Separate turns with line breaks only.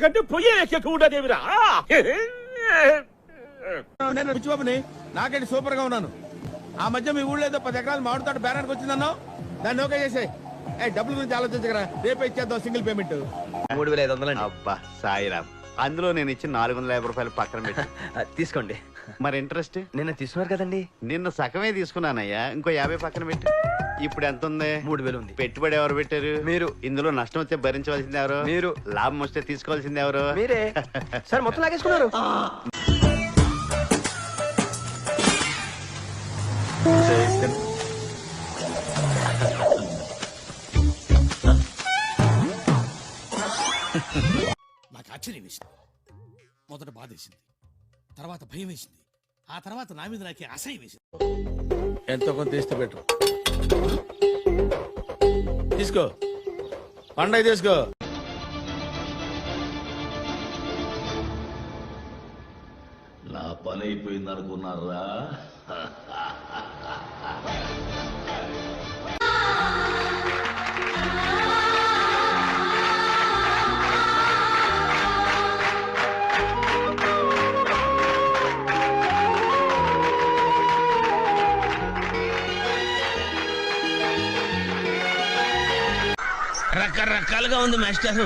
కంటే పొయ్యే ఎక్కువదేవిరా.
నేను పిచ్చిబాబుని, నాకేంటి సూపర్ గా ఉన్నాను. ఆ మధ్య మీ ఊళ్ళో ఏదో 10 ఎకరాలు మామిడి తోట బేరానికి వచ్చిందన్నా, దాన్ని ఓకే చేసే. డబ్బుల గురించి ఆలోచించగరా, రేపే ఇచ్చేద్దాం సింగిల్ పేమెంట్.
3500
అబ్బా సాయిరామ్, అందులో నేను ఇచ్చిన 450 రూపాయలు పక్కన పెట్టి
తీసుకోండి.
మరి ఇంట్రెస్ట్
నిన్న తీసుకున్నారు కదండి.
నిన్న సగమే తీసుకున్నానయ్యా, ఇంకో 50 పక్కన పెట్టి. ఇప్పుడు ఎంత ఉంది?
3000 ఉంది.
పెట్టుబడి ఎవరు పెట్టారు?
మీరు.
ఇందులో నష్టం వస్తే భరించవలసింది ఎవరు?
మీరు.
లాభం వస్తే తీసుకోవాల్సింది ఎవరు?
మీరే. సార్ మొత్తం లాగేసుకున్నారు.
నాకు ఆశ్చర్యం వేసింది. మొదట బాధ వేసింది, తర్వాత భయం వేసింది, ఆ తర్వాత నా మీద నాకే అసహ్యం వేసింది.
ఎంతో కొంత తీస్తే పెట్టు. తీసుకో, పండగ తీసుకో.
నా పని అయిపోయింది అనుకున్నారా?
రకరకాలుగా ఉంది మాస్టారు.